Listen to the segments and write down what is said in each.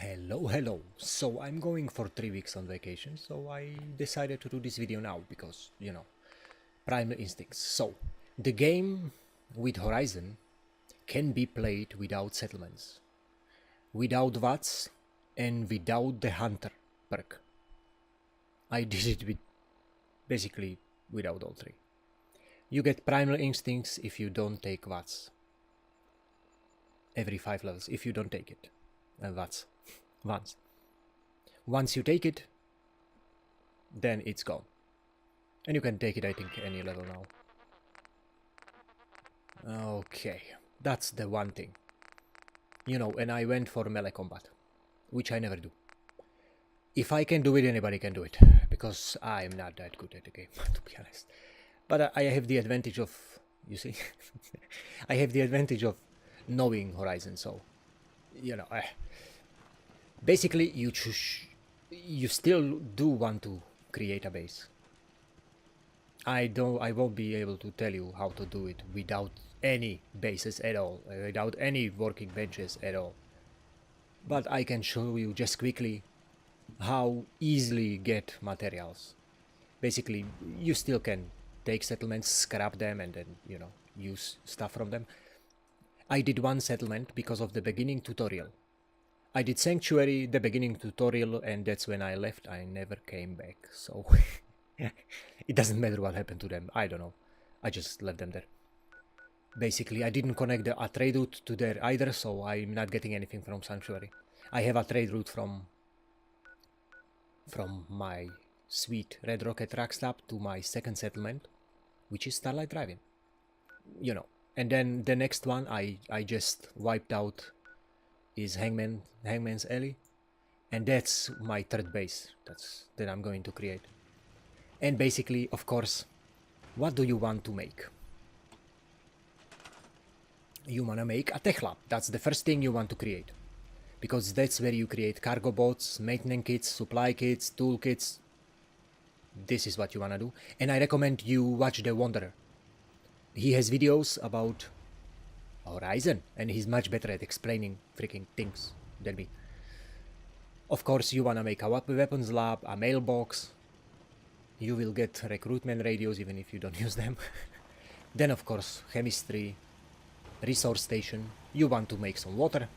Hello. So I'm going for 3 weeks on vacation, so I decided to do this video now because, primal instincts. So, the game with Horizon can be played without settlements, without VATS, and without the Hunter perk. I did it with basically without all three. You get primal instincts if you don't take VATS. Every 5 levels, if you don't take it. VATS. VANS. Once you take it, then it's gone. And you can take it, I think, any level now. Okay, that's the one thing. And I went for melee combat, which I never do. If I can do it, anybody can do it, because I'm not that good at the game, to be honest. But I have the advantage of, you see, I have the advantage of knowing Horizon, so, basically you still do want to create a base. I won't be able to tell you how to do it without any bases at all, without any working benches at all. But I can show you just quickly how easily get materials. Basically, you still can take settlements, scrap them, and then, use stuff from them. I did one settlement because of the beginning tutorial. I did Sanctuary, the beginning tutorial, and that's when I left. I never came back, so it doesn't matter what happened to them. I don't know. I just left them there. Basically, I didn't connect a trade route to there either, so I'm not getting anything from Sanctuary. I have a trade route from my sweet Red Rocket track stop to my second settlement, which is Starlight Driving. And then the next one I just wiped out is Hangman's Alley, and that's my third base that I'm going to create. And basically, of course, what do you want to make? You want to make a tech lab. That's the first thing you want to create, because that's where you create cargo boats, maintenance kits, supply kits, tool kits. This is what you want to do, and I recommend you watch The Wanderer. He has videos about Horizon, and he's much better at explaining freaking things than me. Of course, you want to make a weapons lab, a mailbox. You will get recruitment radios even if you don't use them. Then, of course, chemistry, resource station. You want to make some water,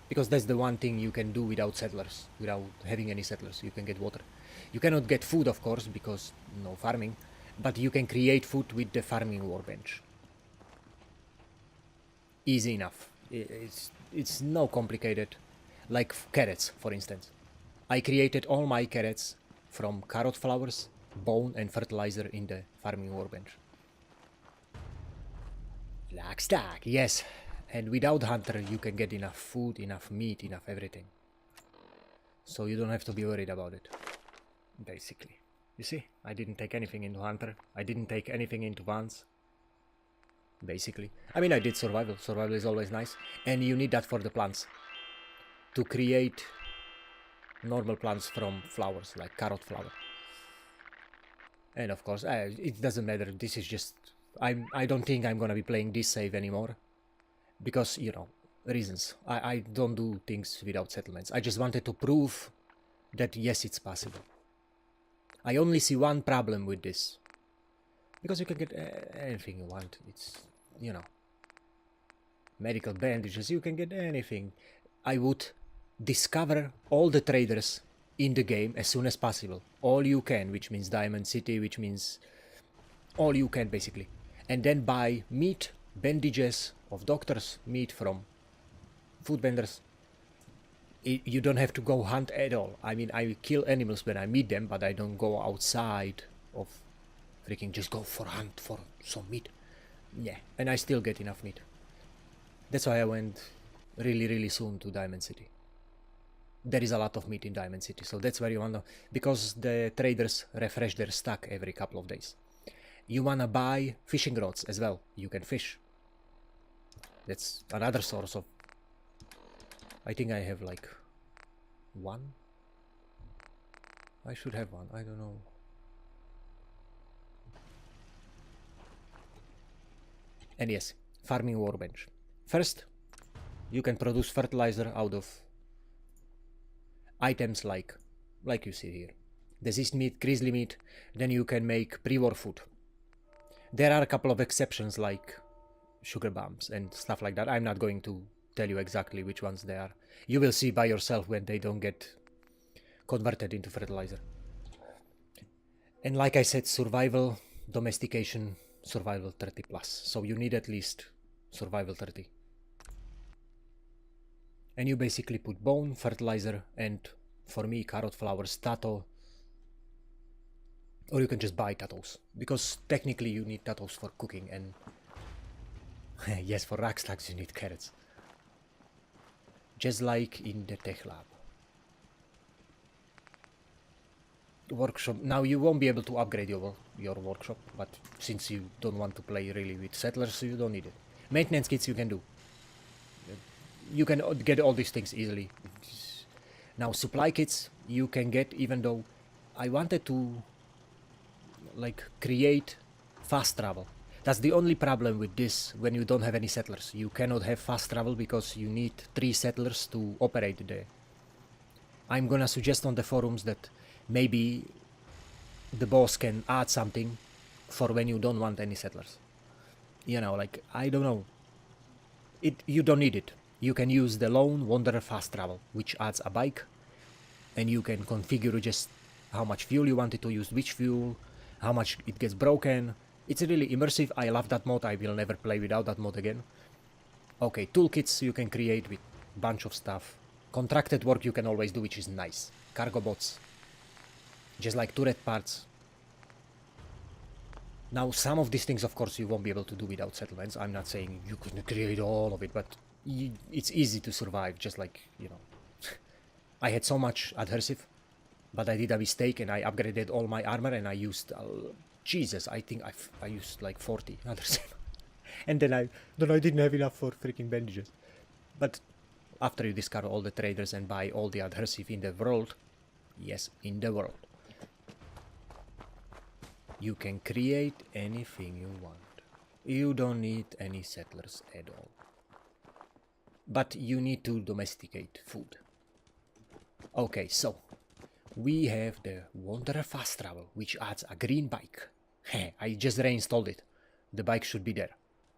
because that's the one thing you can do without settlers, without having any settlers. You can get water. You cannot get food, of course, because no farming, but you can create food with the farming workbench. Easy enough. It's no complicated. Like carrots, for instance. I created all my carrots from carrot flowers, bone, and fertilizer in the farming workbench. Like stack, yes. And without Hunter, you can get enough food, enough meat, enough everything. So you don't have to be worried about it. Basically. You see, I didn't take anything into Hunter. I didn't take anything into VANS. Basically. I mean, I did survival. Survival is always nice. And you need that for the plants. To create normal plants from flowers, like carrot flower. And of course, it doesn't matter. This is just... I don't think I'm gonna be playing this save anymore. Because, reasons. I don't do things without settlements. I just wanted to prove that yes, it's possible. I only see one problem with this. Because you can get anything you want. It's, medical bandages, you can get anything. I would discover all the traders in the game as soon as possible. All you can, which means Diamond City, which means all you can basically. And then buy meat, bandages of doctors, meat from food vendors. You don't have to go hunt at all. I mean, I kill animals when I meet them, but I don't go outside of freaking just go for hunt for some meat. Yeah, and I still get enough meat. That's why I went really soon to Diamond City. There is a lot of meat in Diamond City, so that's where you wanna, because the traders refresh their stock every couple of days. You wanna buy fishing rods as well. You can fish. That's another source of... I think I have like one. I should have one. I don't know. And yes, farming workbench. First, you can produce fertilizer out of items like you see here. Deceased meat, grizzly meat, then you can make pre-war food. There are a couple of exceptions like sugar bombs and stuff like that. I'm not going to tell you exactly which ones they are. You will see by yourself when they don't get converted into fertilizer. And like I said, survival, domestication, survival 30 plus. So you need at least survival 30. And you basically put bone, fertilizer, and for me, carrot flour, tato. Or you can just buy tatos, because technically you need tatos for cooking, and yes, for rack stacks you need carrots. Just like in the tech lab. Workshop, now you won't be able to upgrade your workshop, but since you don't want to play really with settlers, you don't need it. Maintenance kits you can do. You can get all these things easily. Now supply kits you can get, even though I wanted to like create fast travel. That's the only problem with this when you don't have any settlers. You cannot have fast travel because you need 3 settlers to operate there. I'm gonna suggest on the forums that maybe the boss can add something for when you don't want any settlers. You know, like, I don't know. You don't need it. You can use the Lone Wanderer fast travel, which adds a bike, and you can configure just how much fuel you wanted to use, which fuel, how much it gets broken. It's really immersive. I love that mod. I will never play without that mod again. Okay, toolkits you can create with a bunch of stuff. Contracted work you can always do, which is nice. Cargo bots, just like turret parts. Now, some of these things, of course, you won't be able to do without settlements. I'm not saying you couldn't create all of it, but it's easy to survive, just like, you know. I had so much adhesive, but I did a mistake and I upgraded all my armor and I used, Jesus, I think I used like 40 adhesive. And then I didn't have enough for freaking bandages. But after you discover all the traders and buy all the adhesive in the world, yes, in the world, you can create anything you want. You don't need any settlers at all. But you need to domesticate food. Okay, so we have the Wanderer Fast Travel, which adds a green bike. I just reinstalled it. The bike should be there.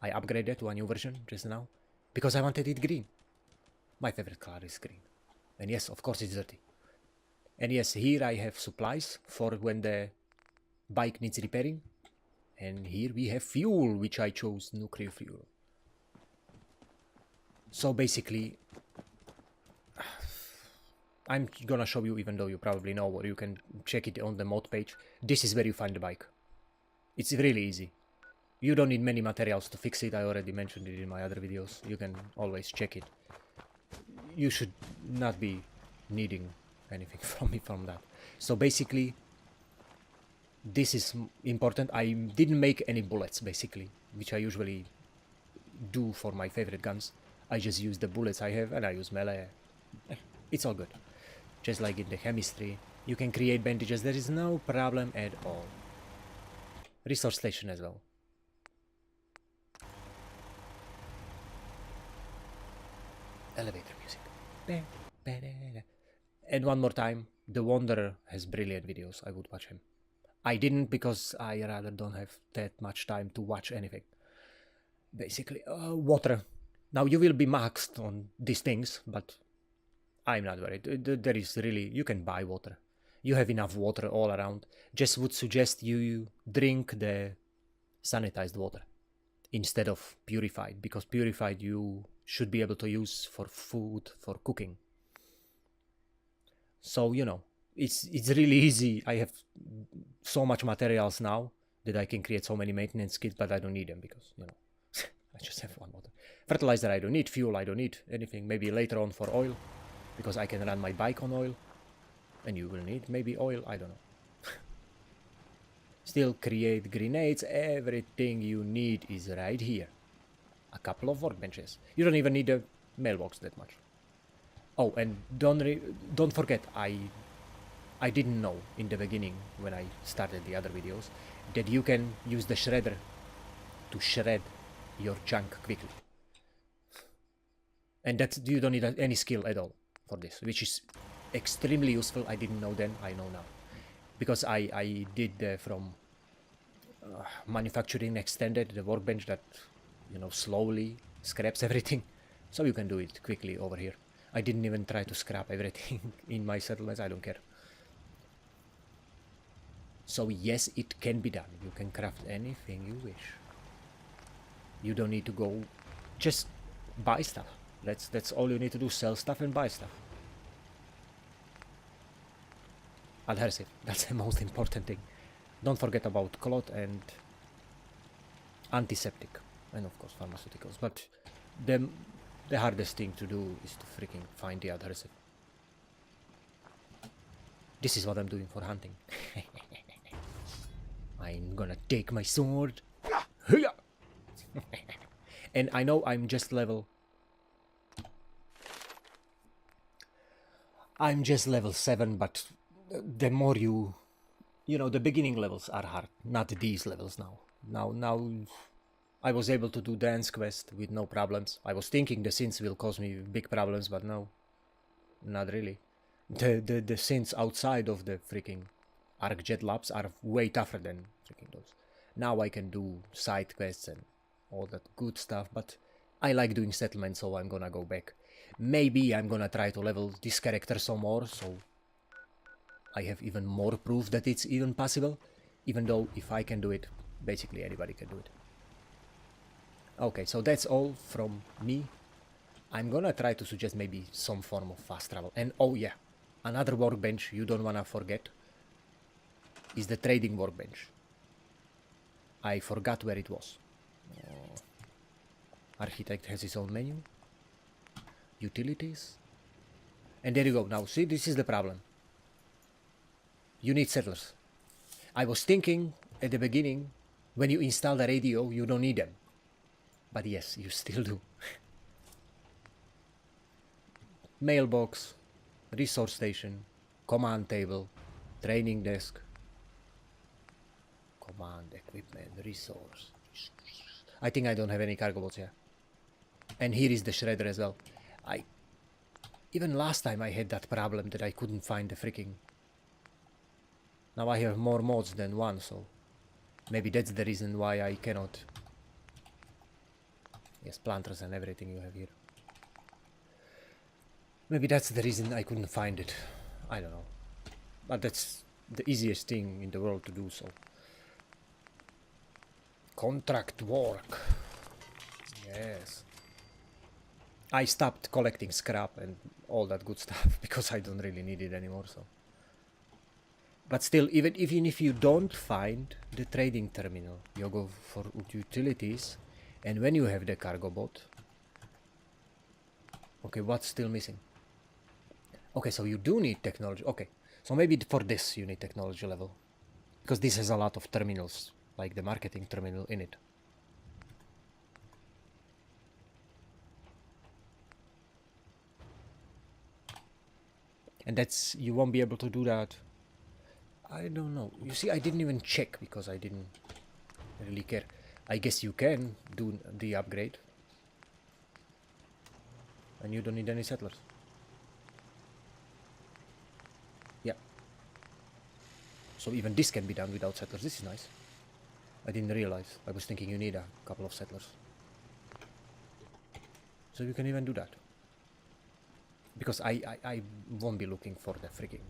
I upgraded to a new version just now because I wanted it green. My favorite color is green. And yes, of course it's dirty. And yes, here I have supplies for when the bike needs repairing. And here we have fuel, which I chose nuclear fuel. So basically, I'm gonna show you, even though you probably know, or you can check it on the mod page. This is where you find the bike. It's really easy. You don't need many materials to fix it. I already mentioned it in my other videos. You can always check it. You should not be needing anything from me from that. So basically, this is important. I didn't make any bullets, basically, which I usually do for my favorite guns. I just use the bullets I have and I use melee. It's all good. Just like in the chemistry, you can create bandages. There is no problem at all. Resource station as well. Elevator music. And one more time, the Wanderer has brilliant videos. I would watch him. I didn't because I rather don't have that much time to watch anything. Basically, water. Now you will be maxed on these things, but I'm not worried. There is really, you can buy water. You have enough water all around. Just would suggest you drink the sanitized water instead of purified, because purified you should be able to use for food, for cooking. So, you know, it's really easy. I have so much materials now that I can create so many maintenance kits, but I don't need them because, you know, I just have one water. Fertilizer I don't need, fuel I don't need, anything. Maybe later on for oil, because I can run my bike on oil. And you will need maybe oil, I don't know. Still create grenades, everything you need is right here. A couple of workbenches. You don't even need a mailbox that much. Oh, and don't forget, I didn't know in the beginning when I started the other videos that you can use the shredder to shred your junk quickly. And that you don't need any skill at all for this, which is extremely useful. I didn't know then, I know now. Because I did from manufacturing extended, the workbench that, you know, slowly scraps everything. So you can do it quickly over here. I didn't even try to scrap everything in my settlements, I don't care. So yes, it can be done. You can craft anything you wish. You don't need to go, just buy stuff. That's all you need to do, sell stuff and buy stuff. Adhesive, that's the most important thing. Don't forget about cloth and antiseptic, and of course pharmaceuticals, but the hardest thing to do is to freaking find the adhesive. This is what I'm doing for hunting. I'm gonna take my sword. And I know I'm just level 7, but the more you know, the beginning levels are hard, not these levels now. Now I was able to do dance quest with no problems. I was thinking the synths will cause me big problems, but no, not really. The synths outside of the freaking ArcJet labs are way tougher than freaking those. Now I can do side quests and all that good stuff, but I like doing settlement, so I'm gonna go back. Maybe I'm gonna try to level this character some more, so I have even more proof that it's even possible. Even though if I can do it, basically anybody can do it. Okay, so that's all from me. I'm gonna try to suggest maybe some form of fast travel. And oh yeah, another workbench you don't wanna forget is the trading workbench. I forgot where it was. Architect has his own menu. Utilities. And there you go. Now see, this is the problem. You need settlers. I was thinking at the beginning, when you install the radio, you don't need them. But yes, you still do. Mailbox, resource station, command table, training desk, command, equipment, resource. I think I don't have any cargo bots here. And here is the shredder as well. Even last time I had that problem that I couldn't find the freaking... Now I have more mods than one, so maybe that's the reason why I cannot... Yes, planters and everything you have here. Maybe that's the reason I couldn't find it. I don't know. But that's the easiest thing in the world to do, so. Contract work. Yes. I stopped collecting scrap and all that good stuff because I don't really need it anymore, so. But still, even if you don't find the trading terminal, you go for utilities, and when you have the cargo bot... Okay, what's still missing? Okay, so you do need technology. Okay, so maybe for this you need technology level. Because this has a lot of terminals, like the marketing terminal in it. And that's... you won't be able to do that. I don't know. You see, I didn't even check because I didn't really care. I guess you can do the upgrade. And you don't need any settlers. Yeah. So even this can be done without settlers. This is nice. I didn't realize. I was thinking you need a couple of settlers. So you can even do that. Because I won't be looking for the freaking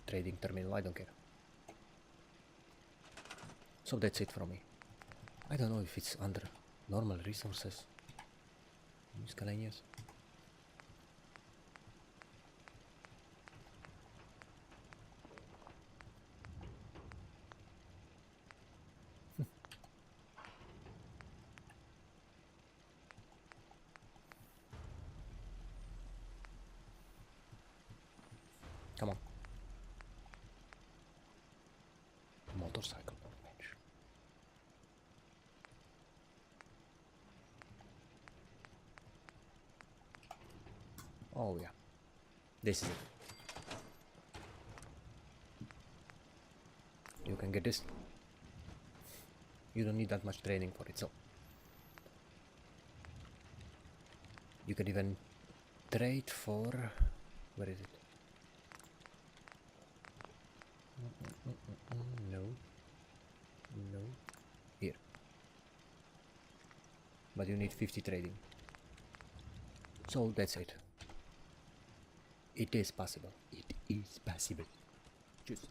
trading terminal. I don't care. So that's it from me. I don't know if it's under normal resources. Miscellaneous. Come on. Motorcycle workbench. Oh yeah. This is it. You can get this. You don't need that much training for it, so. You can even trade for... where is it? but you need 50 trading. So that's it. It is possible. It is possible. Just